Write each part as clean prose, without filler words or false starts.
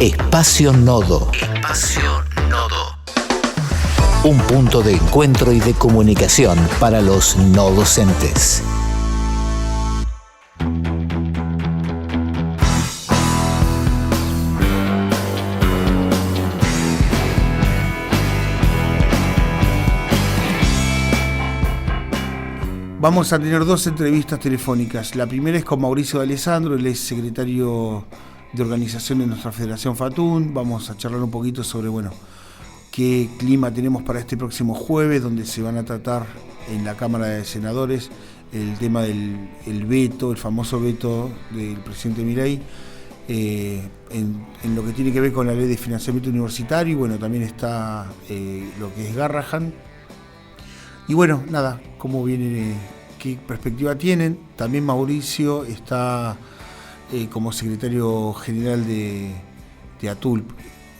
Espacio Nodo. Espacio Nodo. Un punto de encuentro y de comunicación para los no docentes. Vamos a tener dos entrevistas telefónicas. La primera es con Mauricio de Alessandro, él es secretario de organización de nuestra Federación FATUN. Vamos a charlar un poquito sobre, qué clima tenemos para este próximo jueves, donde se van a tratar en la Cámara de Senadores el tema del veto, el famoso veto del presidente Milei, en lo que tiene que ver con la ley de financiamiento universitario, y también está lo que es Garrahan. Y cómo viene, qué perspectiva tienen. También Mauricio está como secretario general de ATULP,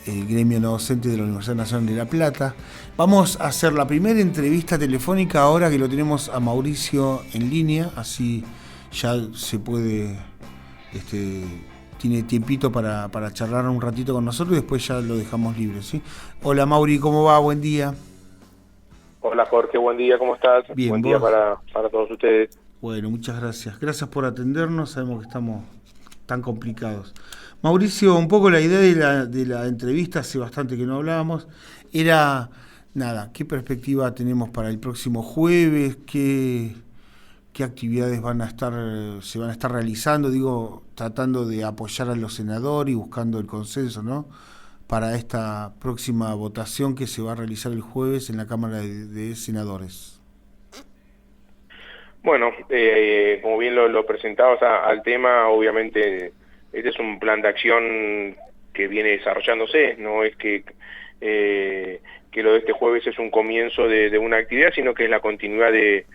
el gremio no docente de la Universidad Nacional de La Plata. Vamos a hacer la primera entrevista telefónica ahora que lo tenemos a Mauricio en línea, así ya se puede, tiene tiempito para charlar un ratito con nosotros y después ya lo dejamos libre, ¿sí? Hola Mauri, ¿cómo va? Buen día. Hola Jorge, buen día, ¿cómo estás? Bien, buen día para todos ustedes. Bueno, muchas gracias. Gracias por atendernos, sabemos que estamos tan complicados. Mauricio, un poco la idea de la entrevista, hace bastante que no hablábamos, era, ¿qué perspectiva tenemos para el próximo jueves? ¿Qué actividades se van a estar realizando? Tratando de apoyar a los senadores y buscando el consenso, ¿no?, para esta próxima votación que se va a realizar el jueves en la Cámara de Senadores. Bueno, como bien lo presentabas al tema, obviamente este es un plan de acción que viene desarrollándose, no es que lo de este jueves es un comienzo de una actividad, sino que es la continuidad de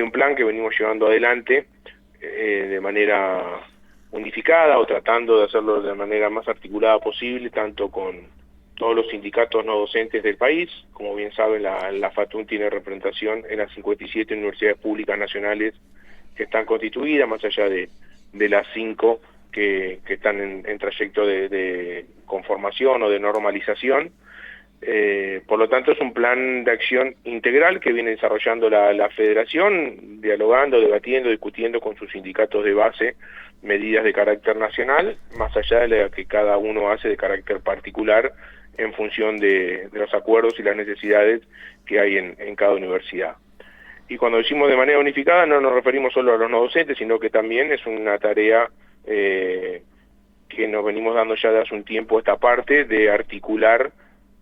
un plan que venimos llevando adelante de manera unificada o tratando de hacerlo de la manera más articulada posible, tanto con todos los sindicatos no docentes del país. Como bien saben, la FATUN tiene representación en las 57 universidades públicas nacionales que están constituidas, más allá de las 5 que están en trayecto de conformación o de normalización. Por lo tanto, es un plan de acción integral que viene desarrollando la Federación, dialogando, debatiendo, discutiendo con sus sindicatos de base medidas de carácter nacional, más allá de la que cada uno hace de carácter particular en función de los acuerdos y las necesidades que hay en cada universidad. Y cuando decimos de manera unificada, no nos referimos solo a los no docentes, sino que también es una tarea que nos venimos dando ya de hace un tiempo esta parte de articular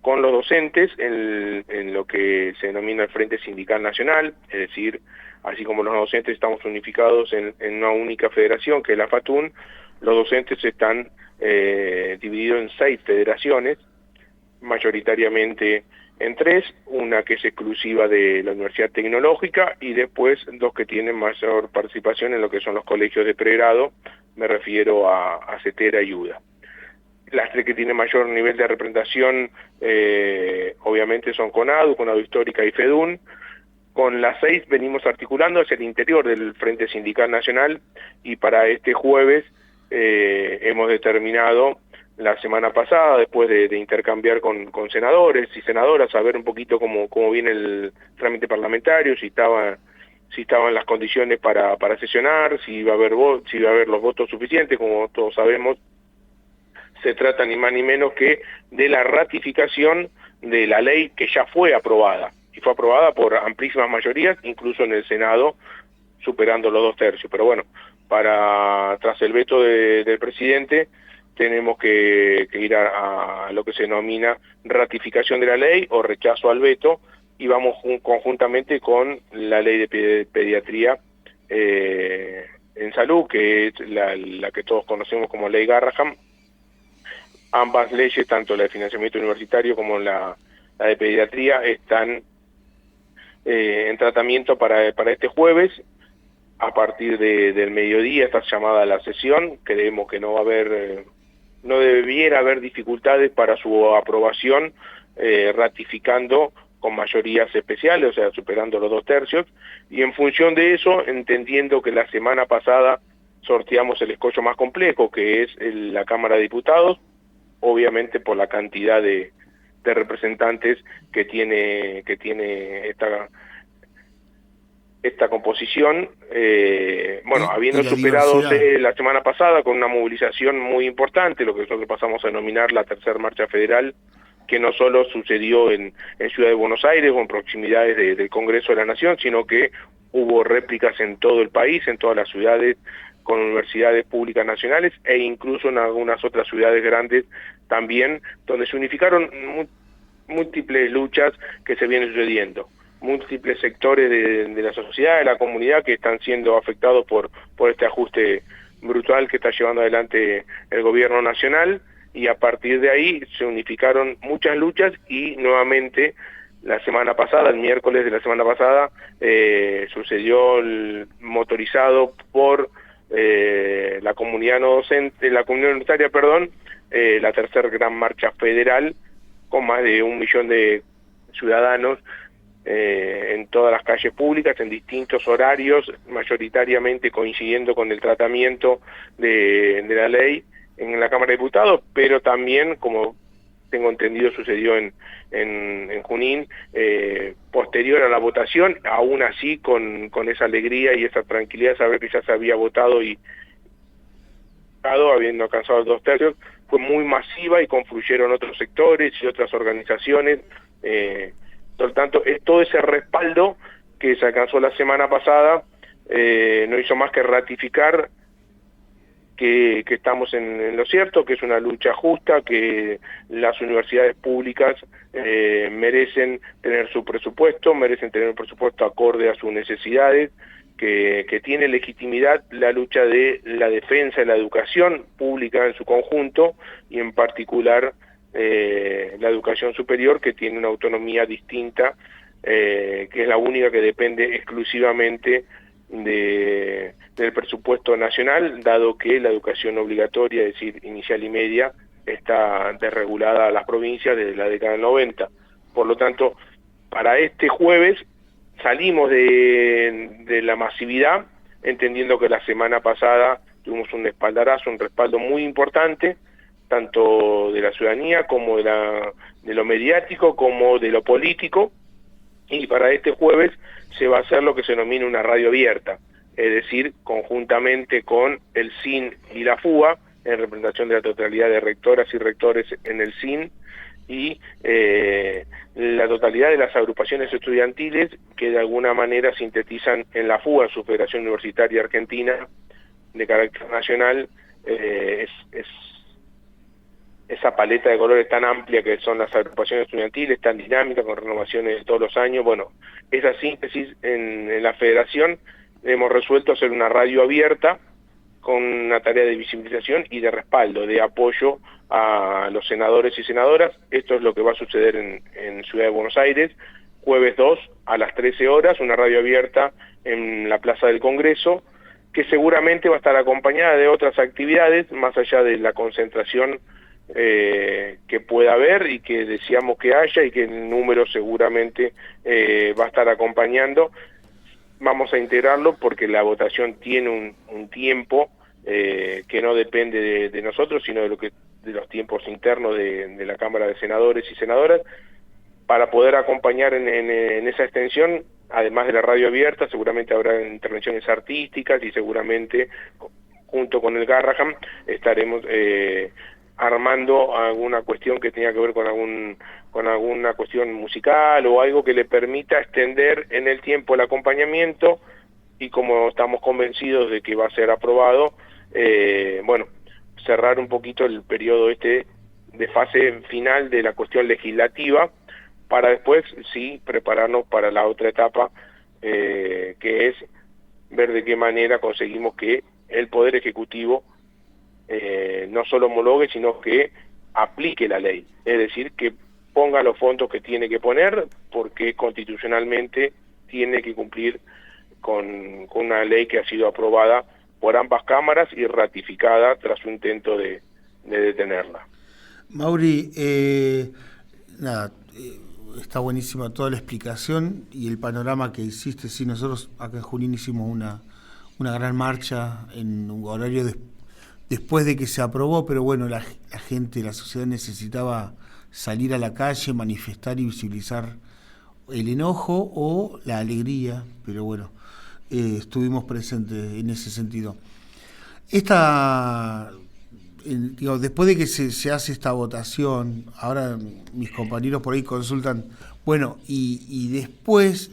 con los docentes en lo que se denomina el Frente Sindical Nacional, es decir, así como los docentes estamos unificados en una única federación, que es la FATUN, los docentes están divididos en 6 federaciones, mayoritariamente en 3, una que es exclusiva de la Universidad Tecnológica y después 2 que tienen mayor participación en lo que son los colegios de pregrado, me refiero a CETERA y UDA. Las 3 que tienen mayor nivel de representación obviamente son CONADU Histórica y FEDUN. Con las 6 venimos articulando hacia el interior del Frente Sindical Nacional y para este jueves hemos determinado la semana pasada, después de intercambiar con senadores y senadoras, a ver un poquito cómo viene el trámite parlamentario, si estaban las condiciones para sesionar, si iba a haber los votos suficientes. Como todos sabemos, se trata ni más ni menos que de la ratificación de la ley que ya fue aprobada, y fue aprobada por amplísimas mayorías, incluso en el Senado, superando los 2 tercios. Pero tras el veto del presidente, tenemos que ir a lo que se denomina ratificación de la ley o rechazo al veto, y vamos conjuntamente con la ley de pediatría en salud, que es la que todos conocemos como ley Garrahan. Ambas leyes, tanto la de financiamiento universitario como la de pediatría, están en tratamiento para este jueves. A partir del mediodía está llamada la sesión. Creemos que no debiera haber dificultades para su aprobación, ratificando con mayorías especiales, o sea, superando los 2 tercios, y en función de eso, entendiendo que la semana pasada sorteamos el escollo más complejo, que es la Cámara de Diputados, obviamente por la cantidad de representantes que tiene esta composición, habiendo superado la semana pasada con una movilización muy importante, lo que nosotros pasamos a denominar la tercera marcha federal, que no solo sucedió en Ciudad de Buenos Aires o en proximidades del Congreso de la Nación, sino que hubo réplicas en todo el país, en todas las ciudades, con universidades públicas nacionales e incluso en algunas otras ciudades grandes también, donde se unificaron múltiples luchas que se vienen sucediendo, múltiples sectores de la sociedad, de la comunidad, que están siendo afectados por este ajuste brutal que está llevando adelante el gobierno nacional, y a partir de ahí se unificaron muchas luchas y nuevamente la semana pasada, el miércoles de la semana pasada, sucedió el motorizado por la comunidad no docente, la comunidad universitaria, la tercera gran marcha federal, con más de 1 millón de ciudadanos en todas las calles públicas, en distintos horarios, mayoritariamente coincidiendo con el tratamiento de la ley en la Cámara de Diputados, pero también, como tengo entendido, sucedió en Junín, posterior a la votación, aún así con esa alegría y esa tranquilidad de saber que ya se había votado y habiendo alcanzado los 2/3, fue muy masiva y confluyeron otros sectores y otras organizaciones. Por lo tanto, todo ese respaldo que se alcanzó la semana pasada no hizo más que ratificar que estamos en lo cierto, que es una lucha justa, que las universidades públicas merecen tener su presupuesto, merecen tener un presupuesto acorde a sus necesidades, que tiene legitimidad la lucha de la defensa de la educación pública en su conjunto, y en particular la educación superior, que tiene una autonomía distinta, que es la única que depende exclusivamente del presupuesto nacional, dado que la educación obligatoria, es decir, inicial y media, está desregulada a las provincias desde la década del 90. Por lo tanto, para este jueves salimos de la masividad, entendiendo que la semana pasada tuvimos un espaldarazo, un respaldo muy importante, tanto de la ciudadanía como de lo mediático, como de lo político, y para este jueves se va a hacer lo que se denomina una radio abierta, es decir, conjuntamente con el CIN y la FUA, en representación de la totalidad de rectoras y rectores en el CIN, y la totalidad de las agrupaciones estudiantiles que de alguna manera sintetizan en la FUA, su Federación Universitaria Argentina, de carácter nacional, esa paleta de colores tan amplia que son las agrupaciones estudiantiles, tan dinámicas, con renovaciones todos los años. Bueno, esa síntesis en la federación hemos resuelto hacer una radio abierta con una tarea de visibilización y de respaldo, de apoyo a los senadores y senadoras. Esto es lo que va a suceder en Ciudad de Buenos Aires, jueves 2 a las 13 horas, una radio abierta en la Plaza del Congreso, que seguramente va a estar acompañada de otras actividades, más allá de la concentración que pueda haber y que deseamos que haya, y que el número seguramente va a estar acompañando. Vamos a integrarlo porque la votación tiene un tiempo que no depende de nosotros, sino de los tiempos internos de la Cámara de Senadores y Senadoras, para poder acompañar en esa extensión. Además de la radio abierta, seguramente habrá intervenciones artísticas, y seguramente junto con el Garrahan estaremos armando alguna cuestión que tenga que ver con alguna cuestión musical o algo que le permita extender en el tiempo el acompañamiento, y como estamos convencidos de que va a ser aprobado, cerrar un poquito el periodo de fase final de la cuestión legislativa, para después sí prepararnos para la otra etapa, que es ver de qué manera conseguimos que el Poder Ejecutivo no solo homologue, sino que aplique la ley, es decir, que ponga los fondos que tiene que poner, porque constitucionalmente tiene que cumplir con una ley que ha sido aprobada por ambas cámaras y ratificada tras su intento de detenerla. Mauri, está buenísima toda la explicación y el panorama que hiciste. Sí, nosotros acá en Junín hicimos una gran marcha en un horario después de que se aprobó, pero bueno, la gente, la sociedad necesitaba salir a la calle, manifestar y visibilizar el enojo o la alegría, pero bueno, estuvimos presentes en ese sentido. Después de que se hace esta votación, ahora mis compañeros por ahí consultan, bueno, y después,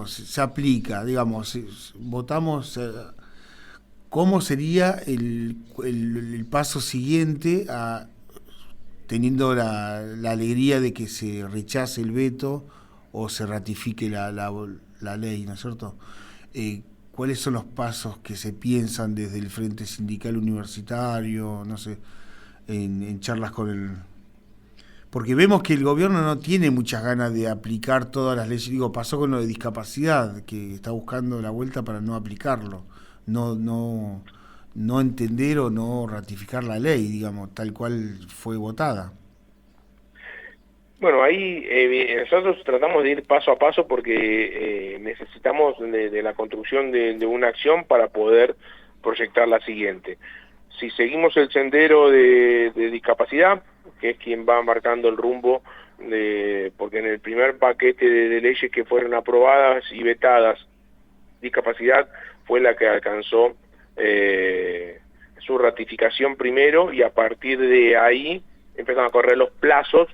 se aplica, digamos, votamos, ¿cómo sería el paso siguiente teniendo la alegría de que se rechace el veto o se ratifique la ley, ¿no es cierto? ¿Cuáles son los pasos que se piensan desde el Frente Sindical Universitario, no sé, en charlas con el... Porque vemos que el gobierno no tiene muchas ganas de aplicar todas las leyes. Pasó con lo de discapacidad, que está buscando la vuelta para no aplicarlo, no entender o no ratificar la ley, digamos, tal cual fue votada. Bueno, ahí nosotros tratamos de ir paso a paso porque necesitamos de la construcción de una acción para poder proyectar la siguiente. Si seguimos el sendero de discapacidad, que es quien va marcando el rumbo, porque en el primer paquete de leyes que fueron aprobadas y vetadas, discapacidad fue la que alcanzó su ratificación primero, y a partir de ahí empezaron a correr los plazos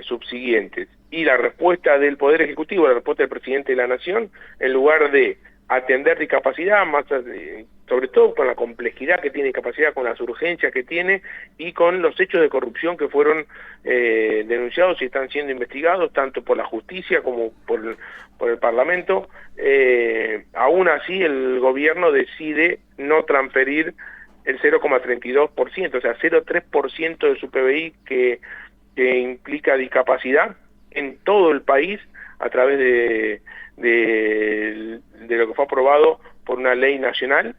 subsiguientes. Y la respuesta del Poder Ejecutivo, la respuesta del Presidente de la Nación, en lugar de atender discapacidad, sobre todo con la complejidad que tiene discapacidad, con las urgencias que tiene y con los hechos de corrupción que fueron denunciados y están siendo investigados tanto por la justicia como por el Parlamento, aún así el gobierno decide no transferir el 0,32%, o sea, 0,3% de su PBI que implica discapacidad en todo el país a través de lo que fue aprobado por una ley nacional,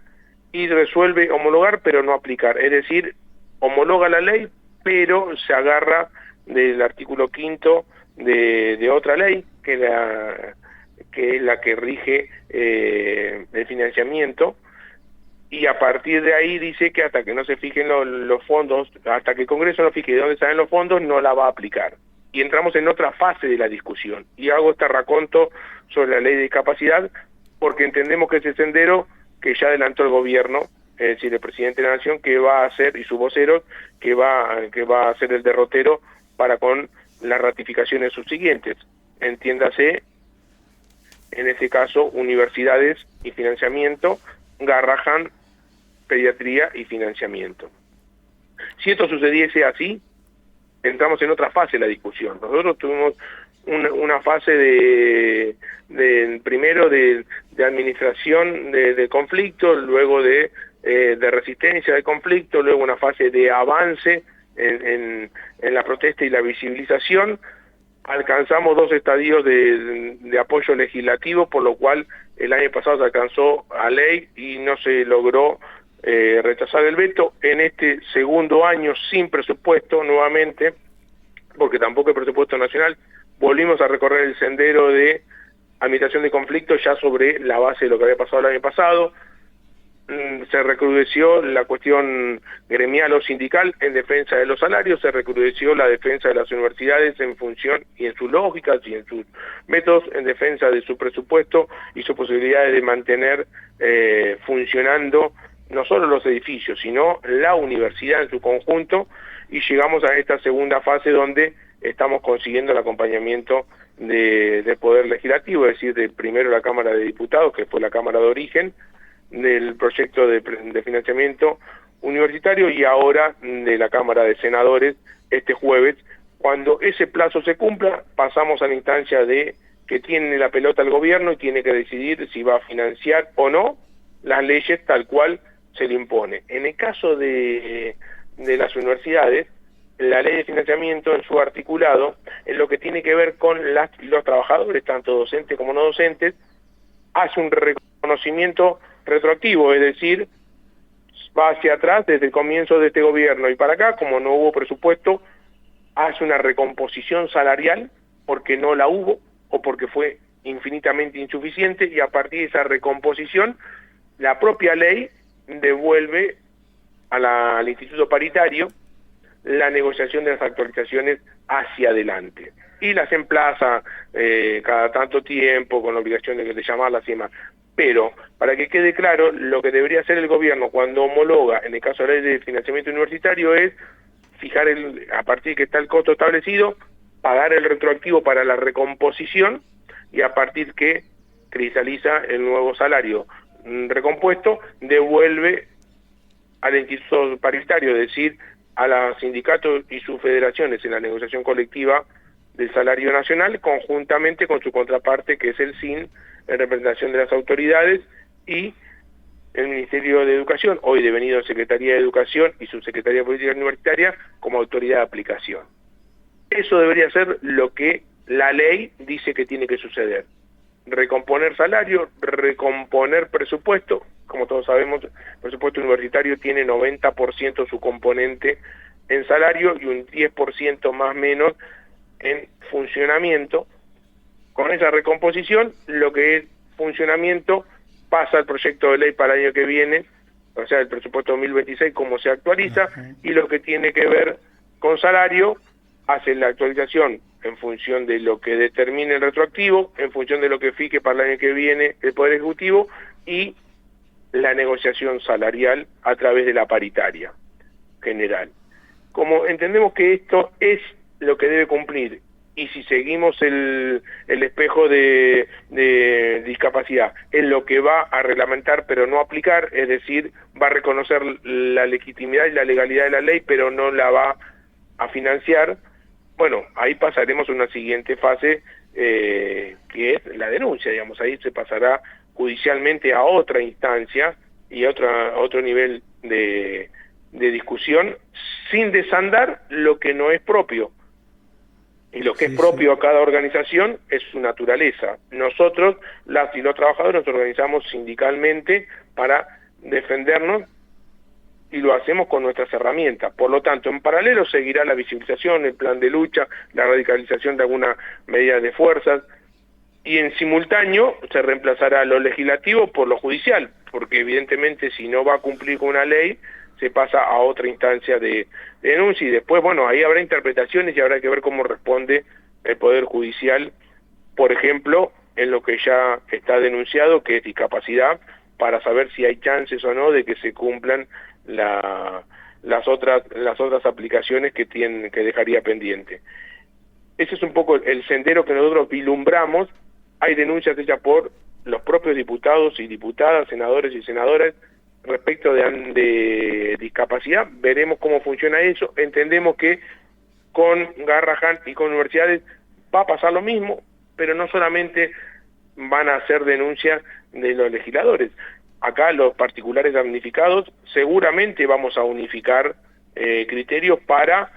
y resuelve homologar pero no aplicar, es decir, homologa la ley pero se agarra del artículo 5 de otra ley que es la que rige el financiamiento, y a partir de ahí dice que hasta que no se fijen los fondos, hasta que el Congreso no fije de dónde salen los fondos, no la va a aplicar. Y entramos en otra fase de la discusión. Y hago este raconto sobre la ley de discapacidad porque entendemos que ese sendero que ya adelantó el gobierno, es decir, el presidente de la Nación, que va a hacer, y su vocero, que va a ser el derrotero para con las ratificaciones subsiguientes. Entiéndase, en este caso, universidades y financiamiento, Garrahan, pediatría y financiamiento. Si esto sucediese así, entramos en otra fase de la discusión. Nosotros tuvimos una fase primero de administración de conflicto, luego de resistencia de conflicto, luego una fase de avance en la protesta y la visibilización. Alcanzamos 2 estadios de apoyo legislativo, por lo cual el año pasado se alcanzó a ley y no se logró rechazar el veto. En este segundo año, sin presupuesto nuevamente, porque tampoco hay presupuesto nacional, volvimos a recorrer el sendero de administración de conflictos ya sobre la base de lo que había pasado el año pasado. Se recrudeció la cuestión gremial o sindical en defensa de los salarios, se recrudeció la defensa de las universidades en función y en sus lógicas y en sus métodos en defensa de su presupuesto y sus posibilidades de mantener funcionando no solo los edificios, sino la universidad en su conjunto, y llegamos a esta segunda fase donde estamos consiguiendo el acompañamiento del Poder Legislativo, es decir, de primero la Cámara de Diputados, que fue la Cámara de origen, del proyecto de financiamiento universitario, y ahora de la Cámara de Senadores este jueves. Cuando ese plazo se cumpla, pasamos a la instancia de que tiene la pelota el gobierno y tiene que decidir si va a financiar o no las leyes tal cual se le impone. En el caso de las universidades, la ley de financiamiento en su articulado, en lo que tiene que ver con los trabajadores, tanto docentes como no docentes, hace un reconocimiento retroactivo, es decir, va hacia atrás desde el comienzo de este gobierno y para acá, como no hubo presupuesto, hace una recomposición salarial porque no la hubo o porque fue infinitamente insuficiente, y a partir de esa recomposición la propia ley devuelve al Instituto Paritario la negociación de las actualizaciones hacia adelante. Y las emplaza cada tanto tiempo con la obligación de llamarlas y demás. Pero, para que quede claro, lo que debería hacer el gobierno cuando homologa, en el caso de la ley de financiamiento universitario, es fijar, a partir de que está el costo establecido, pagar el retroactivo para la recomposición, y a partir que cristaliza el nuevo salario recompuesto, devuelve al Instituto Paritario, es decir, a los sindicatos y sus federaciones en la negociación colectiva del salario nacional, conjuntamente con su contraparte, que es el SIN, en representación de las autoridades, y el Ministerio de Educación, hoy devenido Secretaría de Educación, y Subsecretaría de Política Universitaria, como autoridad de aplicación. Eso debería ser lo que la ley dice que tiene que suceder. Recomponer salario, recomponer presupuesto. Como todos sabemos, el presupuesto universitario tiene 90% su componente en salario y un 10% más menos en funcionamiento. Con esa recomposición, lo que es funcionamiento pasa al proyecto de ley para el año que viene, o sea, el presupuesto 2026, cómo se actualiza, y lo que tiene que ver con salario, hace la actualización en función de lo que determine el retroactivo, en función de lo que fije para el año que viene el Poder Ejecutivo, y la negociación salarial a través de la paritaria general. Como entendemos que esto es lo que debe cumplir, y si seguimos el espejo de discapacidad, es lo que va a reglamentar pero no aplicar, es decir, va a reconocer la legitimidad y la legalidad de la ley, pero no la va a financiar, bueno, ahí pasaremos a una siguiente fase, que es la denuncia, digamos, ahí se pasará judicialmente a otra instancia y a otro nivel de discusión, sin desandar lo que no es propio. Y lo que es propio a cada organización es su naturaleza. Nosotros, las y los trabajadores, nos organizamos sindicalmente para defendernos, y lo hacemos con nuestras herramientas. Por lo tanto, en paralelo seguirá la visibilización, el plan de lucha, la radicalización de alguna medida de fuerzas, y en simultáneo se reemplazará lo legislativo por lo judicial, porque evidentemente si no va a cumplir con una ley, se pasa a otra instancia de denuncia, y después, bueno, ahí habrá interpretaciones y habrá que ver cómo responde el Poder Judicial, por ejemplo, en lo que ya está denunciado, que es discapacidad, para saber si hay chances o no de que se cumplan las otras aplicaciones que dejaría pendiente. Ese es un poco el sendero que nosotros vislumbramos. Hay denuncias hechas por los propios diputados y diputadas, senadores y senadoras, respecto de discapacidad. Veremos cómo funciona eso. Entendemos que con Garrahan y con universidades va a pasar lo mismo, pero no solamente van a hacer denuncias de los legisladores. Acá los particulares damnificados seguramente vamos a unificar criterios para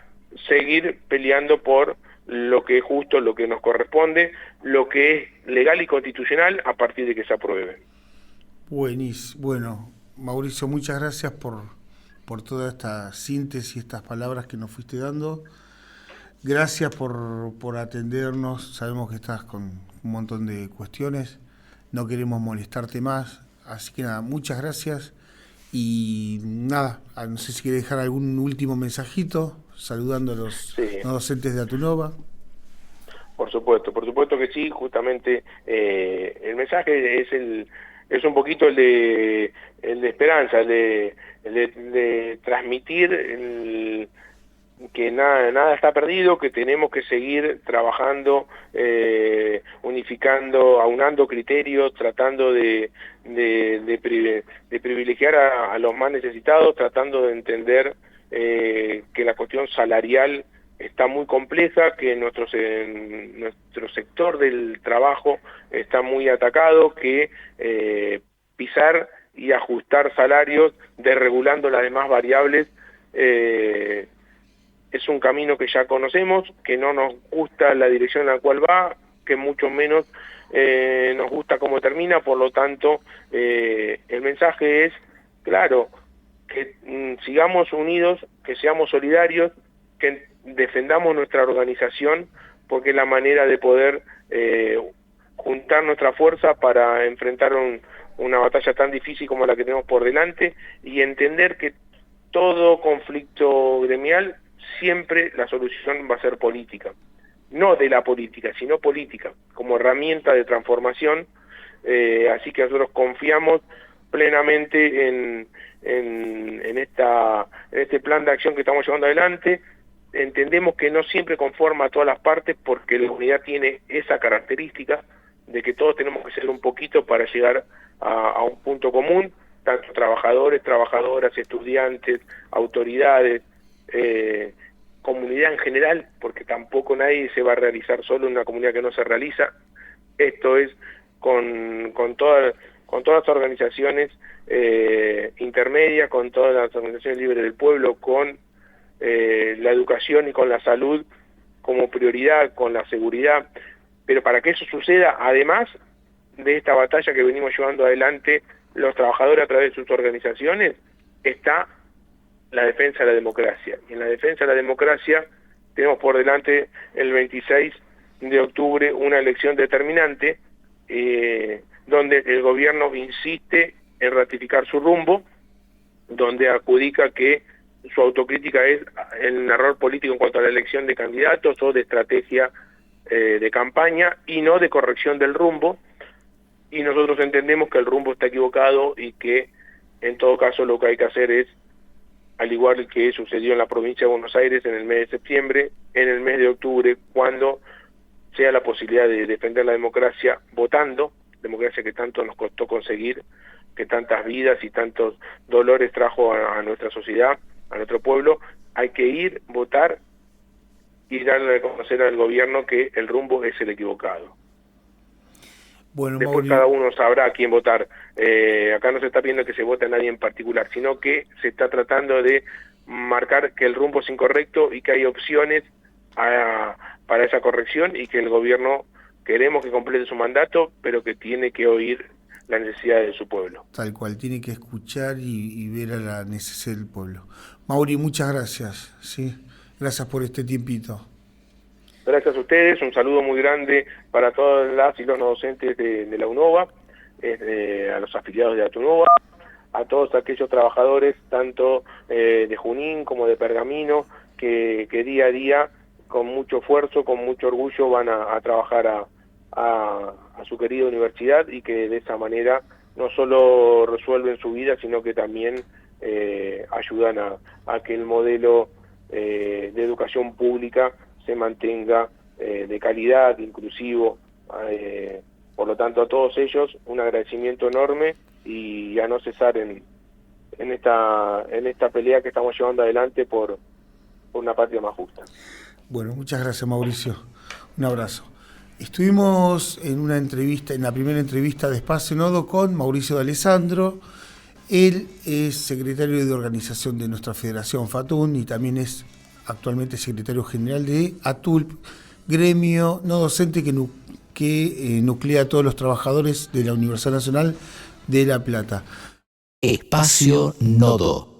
seguir peleando por lo que es justo, lo que nos corresponde, lo que es legal y constitucional a partir de que se apruebe. Buenísimo. Bueno, Mauricio, muchas gracias por toda esta síntesis, estas palabras que nos fuiste dando. Gracias por atendernos. Sabemos que estás con un montón de cuestiones. No queremos molestarte más. Así que nada, muchas gracias. Y nada, no sé si quieres dejar algún último mensajito, saludando a los docentes de Atunova. Por supuesto que sí. Justamente el mensaje es un poquito el de esperanza, el de transmitir que nada está perdido, que tenemos que seguir trabajando, unificando, aunando criterios, tratando de privilegiar a los más necesitados, tratando de entender que la cuestión salarial está muy compleja, que nuestro sector del trabajo está muy atacado, que pisar y ajustar salarios, desregulando las demás variables, es un camino que ya conocemos, que no nos gusta la dirección en la cual va, que mucho menos nos gusta cómo termina. Por lo tanto, el mensaje es claro, que sigamos unidos, que seamos solidarios, que defendamos nuestra organización, porque es la manera de poder juntar nuestra fuerza para enfrentar una batalla tan difícil como la que tenemos por delante, y entender que todo conflicto gremial, siempre la solución va a ser política. No de la política, sino política, como herramienta de transformación. Así que nosotros confiamos plenamente en este plan de acción que estamos llevando adelante. Entendemos que no siempre conforma a todas las partes, porque la unidad tiene esa característica de que todos tenemos que ser un poquito para llegar a un punto común, tanto trabajadores, trabajadoras, estudiantes, autoridades, comunidad en general, porque tampoco nadie se va a realizar solo en una comunidad que no se realiza. Esto es con todas las organizaciones intermedias, con todas las organizaciones libres del pueblo, con la educación y con la salud como prioridad, con la seguridad. Pero para que eso suceda, además de esta batalla que venimos llevando adelante los trabajadores a través de sus organizaciones, está la defensa de la democracia. Y en la defensa de la democracia tenemos por delante el 26 de octubre una elección determinante, donde el gobierno insiste en ratificar su rumbo, donde adjudica que su autocrítica es el error político en cuanto a la elección de candidatos o de estrategia de campaña, y no de corrección del rumbo. Y nosotros entendemos que el rumbo está equivocado y que en todo caso lo que hay que hacer es, al igual que sucedió en la provincia de Buenos Aires en el mes de septiembre, en el mes de octubre, cuando sea la posibilidad de defender la democracia votando, democracia que tanto nos costó conseguir, que tantas vidas y tantos dolores trajo a nuestra sociedad, a nuestro pueblo, hay que ir, votar y darle a conocer al gobierno que el rumbo es el equivocado. Bueno, después cada uno sabrá a quién votar. Acá no se está pidiendo que se vote a nadie en particular, sino que se está tratando de marcar que el rumbo es incorrecto y que hay opciones para esa corrección, y que el gobierno queremos que complete su mandato, pero que tiene que oír las necesidades de su pueblo. Tal cual, tiene que escuchar y ver a la necesidad del pueblo. Mauri, muchas gracias, ¿sí? Gracias por este tiempito. Gracias a ustedes, un saludo muy grande para todas las y los no docentes de la UNOVA, a los afiliados de ATUNOVA, a todos aquellos trabajadores, tanto de Junín como de Pergamino, que día a día, con mucho esfuerzo, con mucho orgullo, van a trabajar a su querida universidad, y que de esa manera no solo resuelven su vida, sino que también ayudan a que el modelo de educación pública se mantenga de calidad, inclusivo. Por lo tanto, a todos ellos un agradecimiento enorme, y a no cesar en esta pelea que estamos llevando adelante por una patria más justa. Bueno, muchas gracias, Mauricio. Un abrazo. Estuvimos en una entrevista, en la primera entrevista de Espacio Nodo, con Mauricio D'Alessandro. Él es secretario de organización de nuestra federación FATUN y también es actualmente secretario general de ATULP, gremio no docente que nuclea a todos los trabajadores de la Universidad Nacional de La Plata. Espacio Nodo.